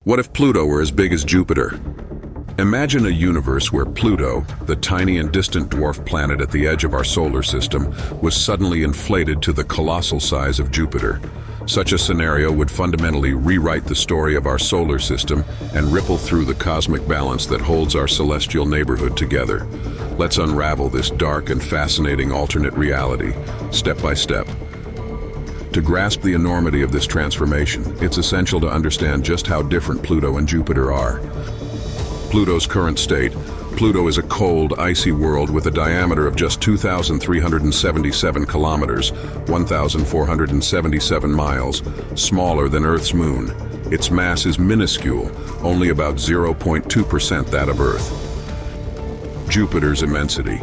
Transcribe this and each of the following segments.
What if Pluto were as big as Jupiter? Imagine a universe where Pluto, the tiny and distant dwarf planet at the edge of our solar system, was suddenly inflated to the colossal size of Jupiter. Such a scenario would fundamentally rewrite the story of our solar system and ripple through the cosmic balance that holds our celestial neighborhood together. Let's unravel this dark and fascinating alternate reality, step by step. To grasp the enormity of this transformation, it's essential to understand just how different Pluto and Jupiter are. Pluto's current state: Pluto is a cold, icy world with a diameter of just 2,377 kilometers, 1,477 miles, smaller than Earth's moon. Its mass is minuscule, only about 0.2% that of Earth. Jupiter's immensity.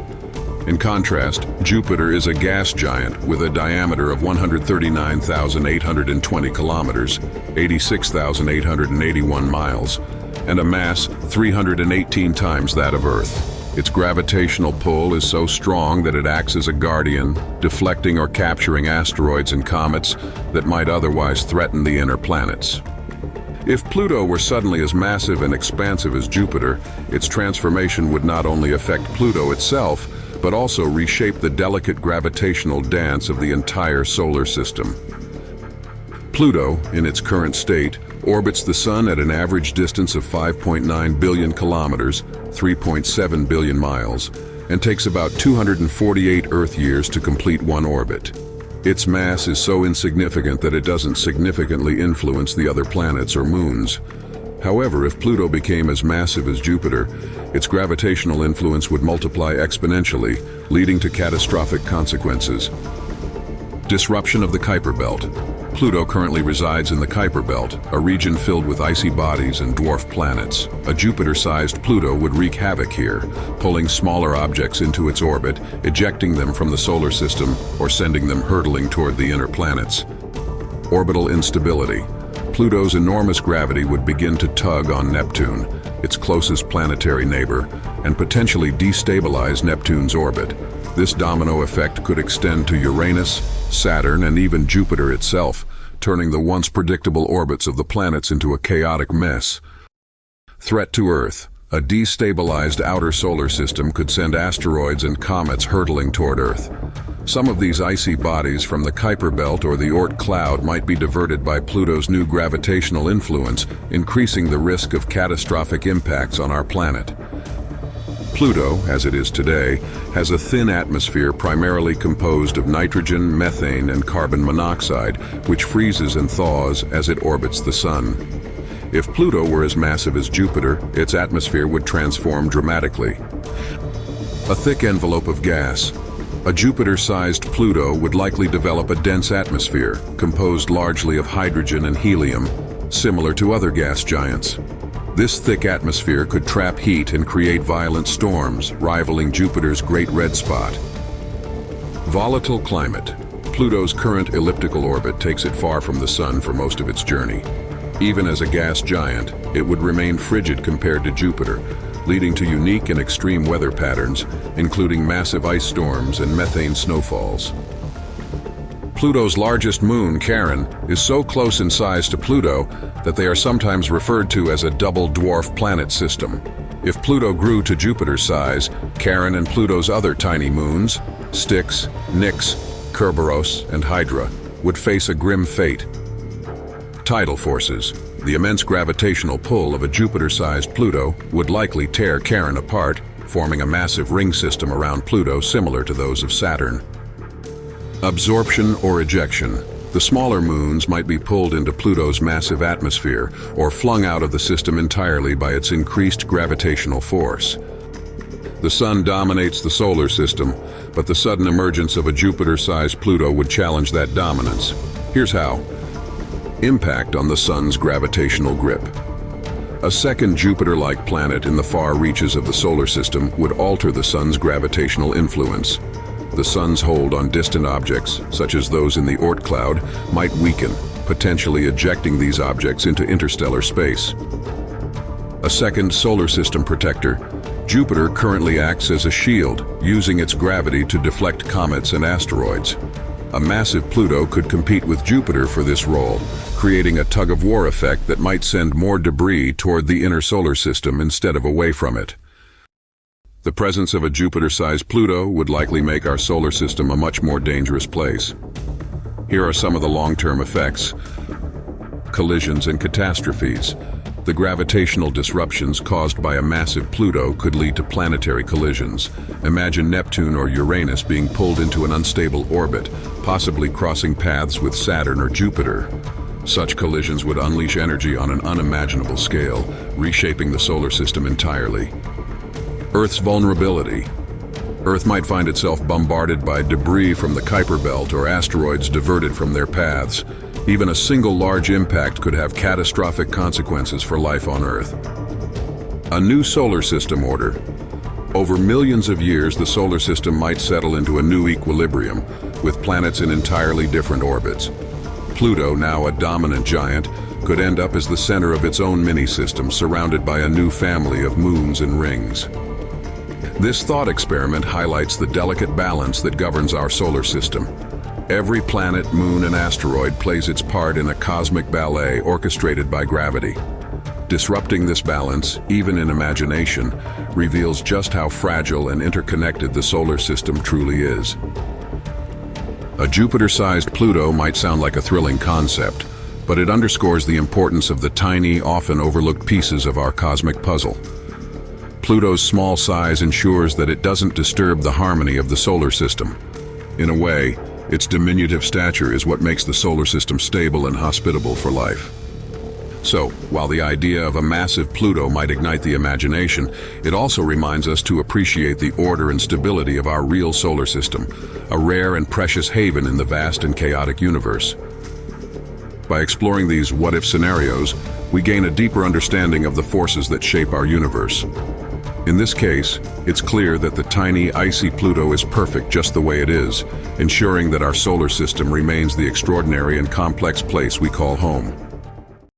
In contrast, Jupiter is a gas giant with a diameter of 139,820 kilometers, 86,881 miles, and a mass 318 times that of Earth. Its gravitational pull is so strong that it acts as a guardian, deflecting or capturing asteroids and comets that might otherwise threaten the inner planets. If Pluto were suddenly as massive and expansive as Jupiter, its transformation would not only affect Pluto itself, but also reshape the delicate gravitational dance of the entire solar system. Pluto, in its current state, orbits the Sun at an average distance of 5.9 billion kilometers, 3.7 billion miles, and takes about 248 Earth years to complete one orbit. Its mass is so insignificant that it doesn't significantly influence the other planets or moons. However, if Pluto became as massive as Jupiter, its gravitational influence would multiply exponentially, leading to catastrophic consequences. Disruption of the Kuiper Belt. Pluto currently resides in the Kuiper Belt, a region filled with icy bodies and dwarf planets. A Jupiter-sized Pluto would wreak havoc here, pulling smaller objects into its orbit, ejecting them from the solar system, or sending them hurtling toward the inner planets. Orbital instability. Pluto's enormous gravity would begin to tug on Neptune, its closest planetary neighbor, and potentially destabilize Neptune's orbit. This domino effect could extend to Uranus, Saturn, and even Jupiter itself, turning the once predictable orbits of the planets into a chaotic mess. Threat to Earth. A destabilized outer solar system could send asteroids and comets hurtling toward Earth. Some of these icy bodies from the Kuiper Belt or the Oort cloud might be diverted by Pluto's new gravitational influence, increasing the risk of catastrophic impacts on our planet. Pluto, as it is today, has a thin atmosphere primarily composed of nitrogen, methane, and carbon monoxide, which freezes and thaws as it orbits the Sun. If Pluto were as massive as Jupiter, its atmosphere would transform dramatically. A thick envelope of gas. A Jupiter-sized Pluto would likely develop a dense atmosphere, composed largely of hydrogen and helium, similar to other gas giants. This thick atmosphere could trap heat and create violent storms, rivaling Jupiter's Great Red Spot. Volatile climate. Pluto's current elliptical orbit takes it far from the Sun for most of its journey. Even as a gas giant, it would remain frigid compared to Jupiter, leading to unique and extreme weather patterns, including massive ice storms and methane snowfalls. Pluto's largest moon, Charon, is so close in size to Pluto that they are sometimes referred to as a double dwarf planet system. If Pluto grew to Jupiter's size, Charon and Pluto's other tiny moons, Styx, Nix, Kerberos, and Hydra, would face a grim fate. Tidal forces. The immense gravitational pull of a Jupiter-sized Pluto would likely tear Charon apart, forming a massive ring system around Pluto similar to those of Saturn. Absorption or ejection. The smaller moons might be pulled into Pluto's massive atmosphere or flung out of the system entirely by its increased gravitational force. The Sun dominates the solar system, but the sudden emergence of a Jupiter-sized Pluto would challenge that dominance. Here's how. Impact on the Sun's gravitational grip. A second Jupiter-like planet in the far reaches of the solar system would alter the Sun's gravitational influence. The Sun's hold on distant objects, such as those in the Oort cloud, might weaken, potentially ejecting these objects into interstellar space. A second solar system protector. Jupiter currently acts as a shield, using its gravity to deflect comets and asteroids. A massive Pluto could compete with Jupiter for this role, creating a tug-of-war effect that might send more debris toward the inner solar system instead of away from it. The presence of a Jupiter-sized Pluto would likely make our solar system a much more dangerous place. Here are some of the long-term effects. Collisions and catastrophes. The gravitational disruptions caused by a massive Pluto could lead to planetary collisions. Imagine Neptune or Uranus being pulled into an unstable orbit, possibly crossing paths with Saturn or Jupiter. Such collisions would unleash energy on an unimaginable scale, reshaping the solar system entirely. Earth's vulnerability. Earth might find itself bombarded by debris from the Kuiper Belt or asteroids diverted from their paths. Even a single large impact could have catastrophic consequences for life on Earth. A new solar system order. Over millions of years, the solar system might settle into a new equilibrium, with planets in entirely different orbits. Pluto, now a dominant giant, could end up as the center of its own mini-system, surrounded by a new family of moons and rings. This thought experiment highlights the delicate balance that governs our solar system. Every planet, moon, and asteroid plays its part in a cosmic ballet orchestrated by gravity. Disrupting this balance, even in imagination, reveals just how fragile and interconnected the solar system truly is. A Jupiter-sized Pluto might sound like a thrilling concept, but it underscores the importance of the tiny, often overlooked pieces of our cosmic puzzle. Pluto's small size ensures that it doesn't disturb the harmony of the solar system. In a way, its diminutive stature is what makes the solar system stable and hospitable for life. So, while the idea of a massive Pluto might ignite the imagination, it also reminds us to appreciate the order and stability of our real solar system, a rare and precious haven in the vast and chaotic universe. By exploring these what-if scenarios, we gain a deeper understanding of the forces that shape our universe. In this case, it's clear that the tiny, icy Pluto is perfect just the way it is, ensuring that our solar system remains the extraordinary and complex place we call home.